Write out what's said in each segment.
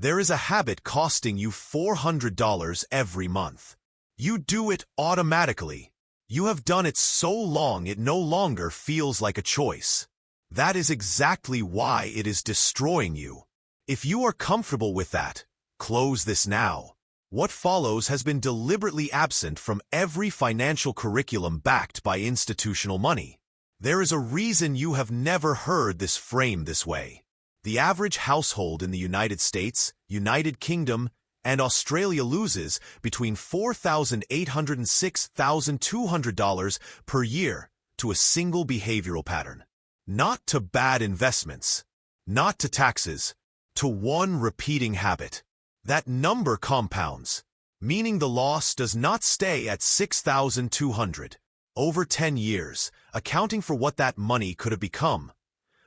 There is a habit costing you $400 every month. You do it automatically. You have done it so long it no longer feels like a choice. That is exactly why it is destroying you. If you are comfortable with that, close this now. What follows has been deliberately absent from every financial curriculum backed by institutional money. There is a reason you have never heard this framed this way. The average household in the United States, United Kingdom, and Australia loses between $4,800 and $6,200 per year to a single behavioral pattern. Not to bad investments, not to taxes, to one repeating habit. That number compounds, meaning the loss does not stay at $6,200. Over 10 years, accounting for what that money could have become,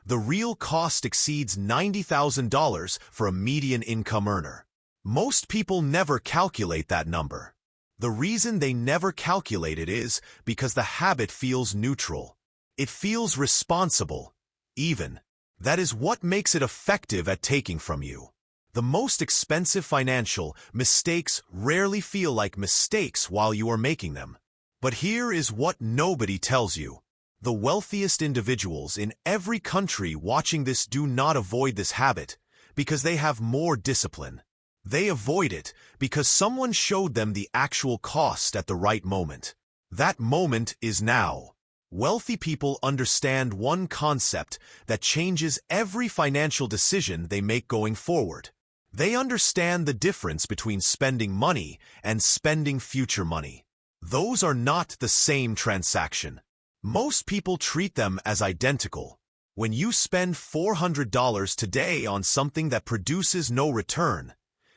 the real cost exceeds $90,000 for a median income earner. Most people never calculate that number. The reason they never calculate it is because the habit feels neutral. It feels responsible, even. That is what makes it effective at taking from you. The most expensive financial mistakes rarely feel like mistakes while you are making them. But here is what nobody tells you. The wealthiest individuals in every country watching this do not avoid this habit because they have more discipline. They avoid it because someone showed them the actual cost at the right moment. That moment is now. Wealthy people understand one concept that changes every financial decision they make going forward. They understand the difference between spending money and spending future money. Those are not the same transaction. Most people treat them as identical. When you spend $400 today on something that produces no return,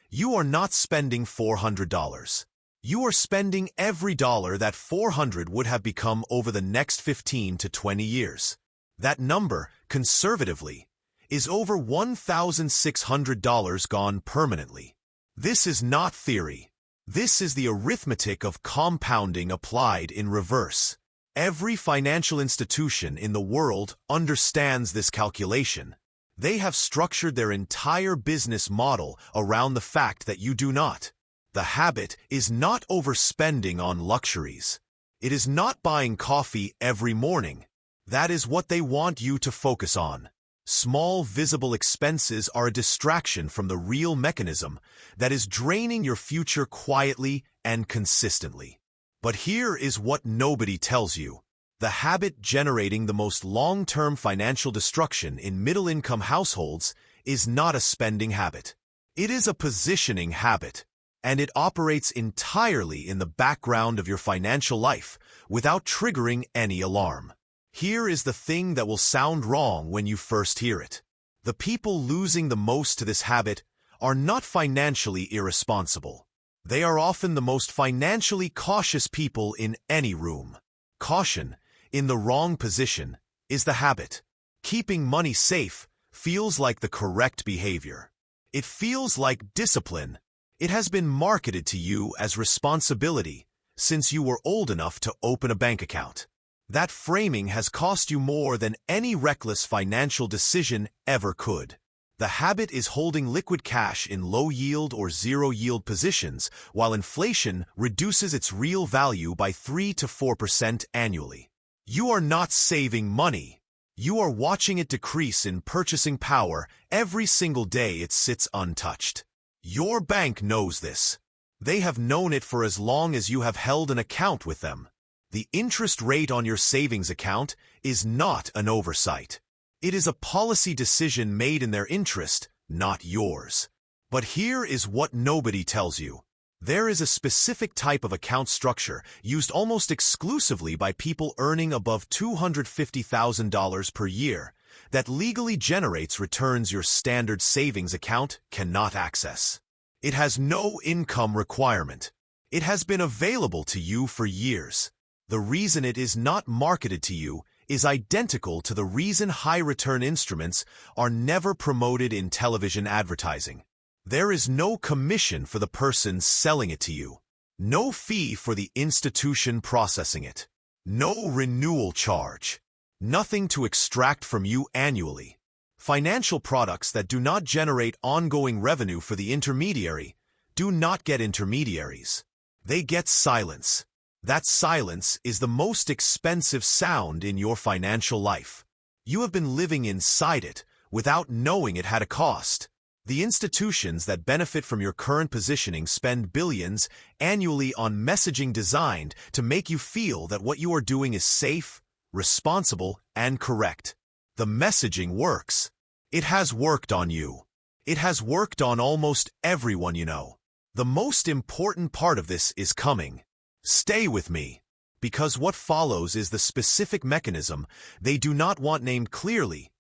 you are not spending $400. You are spending every dollar that $400 would have become over the next 15 to 20 years. That number, conservatively, is over $1,600 gone permanently. This is not theory. This is the arithmetic of compounding applied in reverse. Every financial institution in the world understands this calculation. They have structured their entire business model around the fact that you do not. The habit is not overspending on luxuries. It is not buying coffee every morning. That is what they want you to focus on. Small, visible expenses are a distraction from the real mechanism that is draining your future quietly and consistently. But here is what nobody tells you. The habit generating the most long-term financial destruction in middle-income households is not a spending habit. It is a positioning habit, and it operates entirely in the background of your financial life without triggering any alarm. Here is the thing that will sound wrong when you first hear it. The people losing the most to this habit are not financially irresponsible. They are often the most financially cautious people in any room. Caution, in the wrong position, is the habit. Keeping money safe feels like the correct behavior. It feels like discipline. It has been marketed to you as responsibility since you were old enough to open a bank account. That framing has cost you more than any reckless financial decision ever could. The habit is holding liquid cash in low-yield or zero-yield positions while inflation reduces its real value by 3 to 4% annually. You are not saving money. You are watching it decrease in purchasing power every single day it sits untouched. Your bank knows this. They have known it for as long as you have held an account with them. The interest rate on your savings account is not an oversight. It is a policy decision made in their interest, not yours. But here is what nobody tells you. There is a specific type of account structure used almost exclusively by people earning above $250,000 per year that legally generates returns your standard savings account cannot access. It has no income requirement. It has been available to you for years. The reason it is not marketed to you is identical to the reason high-return instruments are never promoted in television advertising. There is no commission for the person selling it to you, no fee for the institution processing it, no renewal charge, nothing to extract from you annually. Financial products that do not generate ongoing revenue for the intermediary do not get intermediaries. They get silence. That silence is the most expensive sound in your financial life. You have been living inside it without knowing it had a cost. The institutions that benefit from your current positioning spend billions annually on messaging designed to make you feel that what you are doing is safe, responsible, and correct. The messaging works. It has worked on you. It has worked on almost everyone you know. The most important part of this is coming. Stay with me, because what follows is the specific mechanism they do not want named clearly,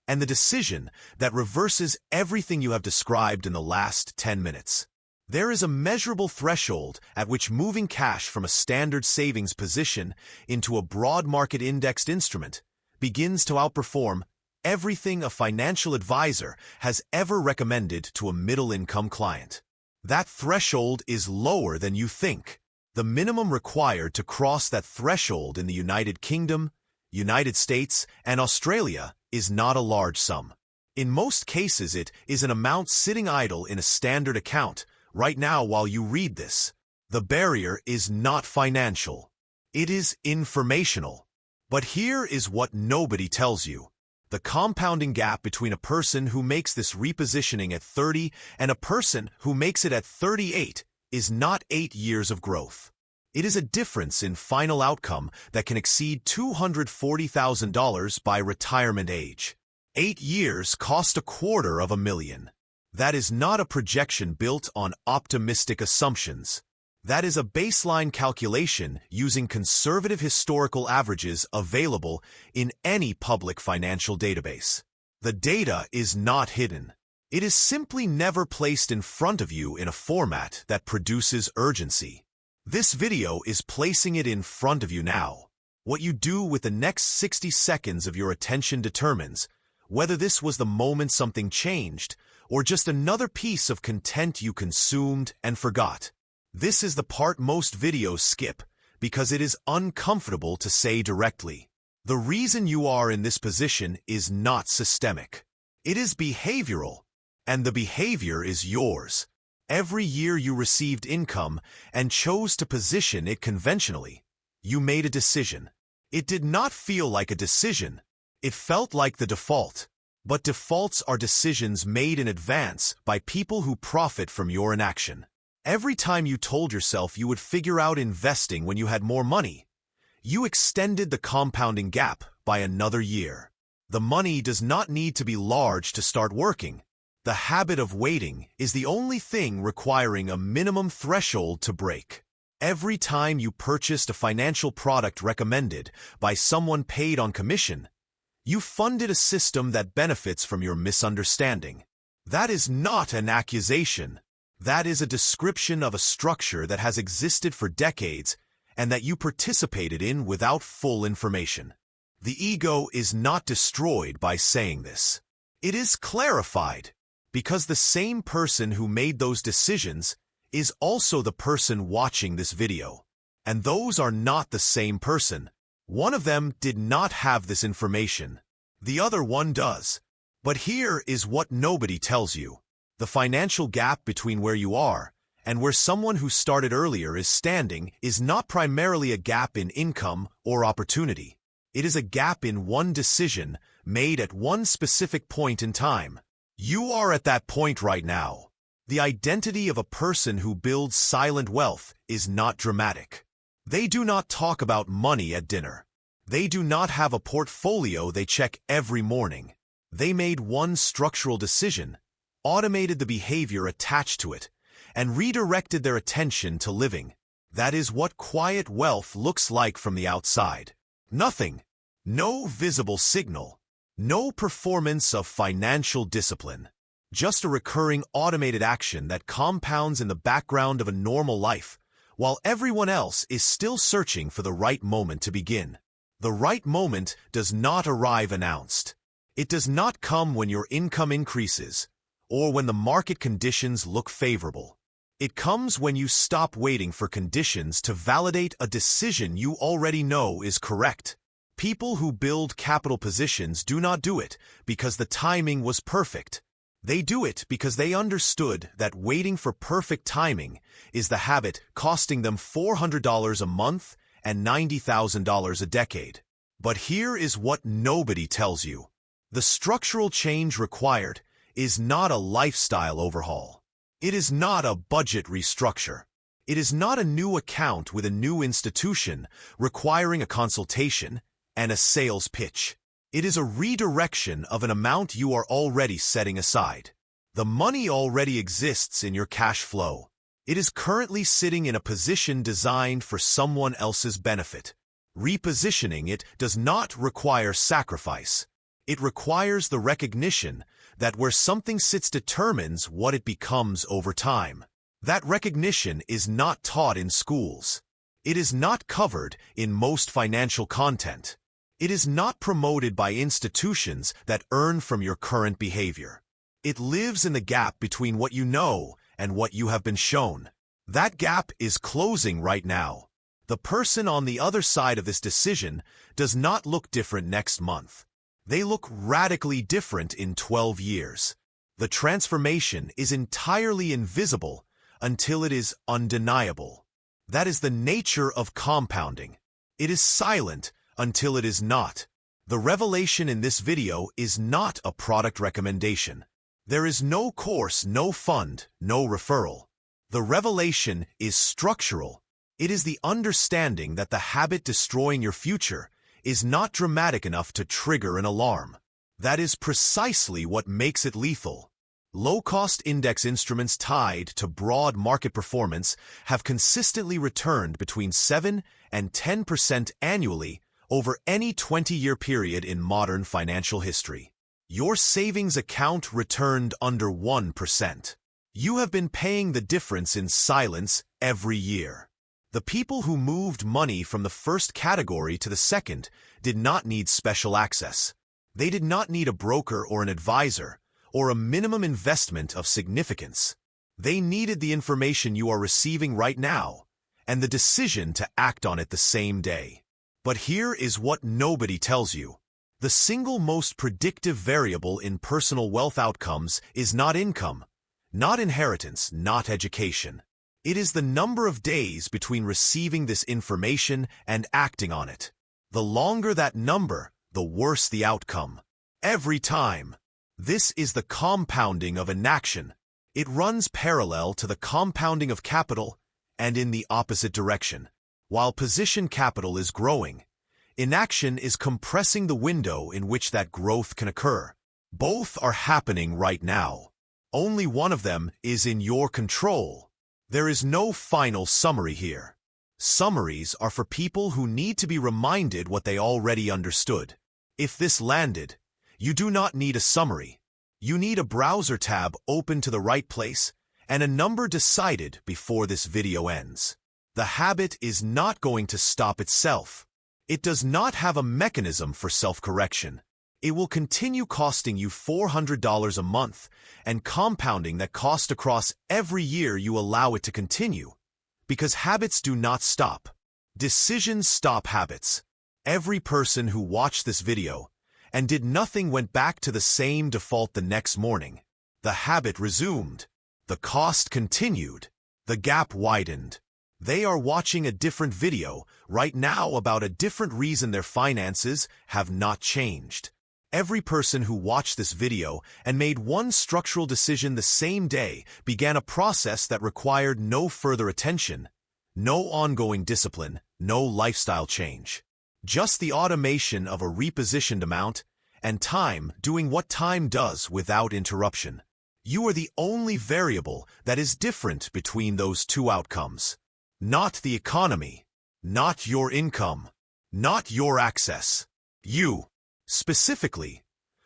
and the decision that reverses everything you have described in the last 10 minutes. There is a measurable threshold at which moving cash from a standard savings position into a broad market indexed instrument begins to outperform everything a financial advisor has ever recommended to a middle-income client. That threshold is lower than you think. The minimum required to cross that threshold in the United Kingdom, United States, and Australia is not a large sum. In most cases, it is an amount sitting idle in a standard account right now while you read this. The barrier is not financial. It is informational. But here is what nobody tells you. The compounding gap between a person who makes this repositioning at 30 and a person who makes it at 38 is not 8 years of growth. It is a difference in final outcome that can exceed $240,000 by retirement age. 8 years cost $250,000. That is not a projection built on optimistic assumptions. That is a baseline calculation using conservative historical averages available in any public financial database. The data is not hidden. It is simply never placed in front of you in a format that produces urgency. This video is placing it in front of you now. What you do with the next 60 seconds of your attention determines whether this was the moment something changed or just another piece of content you consumed and forgot. This is the part most videos skip because it is uncomfortable to say directly. The reason you are in this position is not systemic. It is behavioral, and the behavior is yours. Every year you received income and chose to position it conventionally, you made a decision. It did not feel like a decision. It felt like the default. But defaults are decisions made in advance by people who profit from your inaction. Every time you told yourself you would figure out investing when you had more money, you extended the compounding gap by another year. The money does not need to be large to start working. The habit of waiting is the only thing requiring a minimum threshold to break. Every time you purchased a financial product recommended by someone paid on commission, you funded a system that benefits from your misunderstanding. That is not an accusation. That is a description of a structure that has existed for decades and that you participated in without full information. The ego is not destroyed by saying this. It is clarified because the same person who made those decisions is also the person watching this video. And those are not the same person. One of them did not have this information. The other one does. But here is what nobody tells you. The financial gap between where you are and where someone who started earlier is standing is not primarily a gap in income or opportunity. It is a gap in one decision made at one specific point in time. You are at that point right now. The identity of a person who builds silent wealth is not dramatic. They do not talk about money at dinner. They do not have a portfolio they check every morning. They made one structural decision, automated the behavior attached to it, and redirected their attention to living. That is what quiet wealth looks like from the outside. Nothing. No visible signal. No performance of financial discipline. Just a recurring automated action that compounds in the background of a normal life, while everyone else is still searching for the right moment to begin. The right moment does not arrive announced. It does not come when your income increases, or when the market conditions look favorable. It comes when you stop waiting for conditions to validate a decision you already know is correct. People who build capital positions do not do it because the timing was perfect. They do it because they understood that waiting for perfect timing is the habit costing them $400 a month and $90,000 a decade. But here is what nobody tells you. The structural change required is not a lifestyle overhaul. It is not a budget restructure. It is not a new account with a new institution requiring a consultation and a sales pitch. It is a redirection of an amount you are already setting aside. The money already exists in your cash flow. It is currently sitting in a position designed for someone else's benefit. Repositioning it does not require sacrifice. It requires the recognition that where something sits determines what it becomes over time. That recognition is not taught in schools. It is not covered in most financial content. It is not promoted by institutions that earn from your current behavior. It lives in the gap between what you know and what you have been shown. That gap is closing right now. The person on the other side of this decision does not look different next month. They look radically different in 12 years. The transformation is entirely invisible until it is undeniable. That is the nature of compounding. It is silent until it is not. The revelation in this video is not a product recommendation. There is no course, no fund, no referral. The revelation is structural. It is the understanding that the habit destroying your future is not dramatic enough to trigger an alarm. That is precisely what makes it lethal. Low-cost index instruments tied to broad market performance have consistently returned between 7 and 10% annually over any 20-year period in modern financial history. Your savings account returned under 1%. You have been paying the difference in silence every year. The people who moved money from the first category to the second did not need special access. They did not need a broker or an advisor, or a minimum investment of significance. They needed the information you are receiving right now, and the decision to act on it the same day. But here is what nobody tells you. The single most predictive variable in personal wealth outcomes is not income, not inheritance, not education. It is the number of days between receiving this information and acting on it. The longer that number, the worse the outcome. Every time. This is the compounding of inaction. It runs parallel to the compounding of capital and in the opposite direction. While position capital is growing, inaction is compressing the window in which that growth can occur. Both are happening right now. Only one of them is in your control. There is no final summary here. Summaries are for people who need to be reminded what they already understood. If this landed, you do not need a summary. You need a browser tab open to the right place and a number decided before this video ends. The habit is not going to stop itself. It does not have a mechanism for self-correction. It will continue costing you $400 a month and compounding that cost across every year you allow it to continue. Because habits do not stop. Decisions stop habits. Every person who watched this video and did nothing went back to the same default the next morning. The habit resumed. The cost continued. The gap widened. They are watching a different video right now about a different reason their finances have not changed. Every person who watched this video and made one structural decision the same day began a process that required no further attention, no ongoing discipline, no lifestyle change. Just the automation of a repositioned amount and time doing what time does without interruption. You are the only variable that is different between those two outcomes. Not the economy, not your income, not your access. You. Specifically,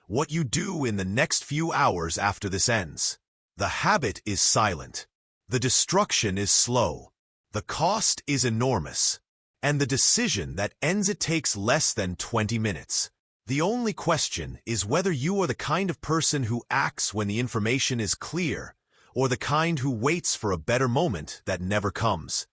what you do in the next few hours after this ends. The habit is silent. The destruction is slow. The cost is enormous. And the decision that ends it takes less than 20 minutes. The only question is whether you are the kind of person who acts when the information is clear, or the kind who waits for a better moment that never comes.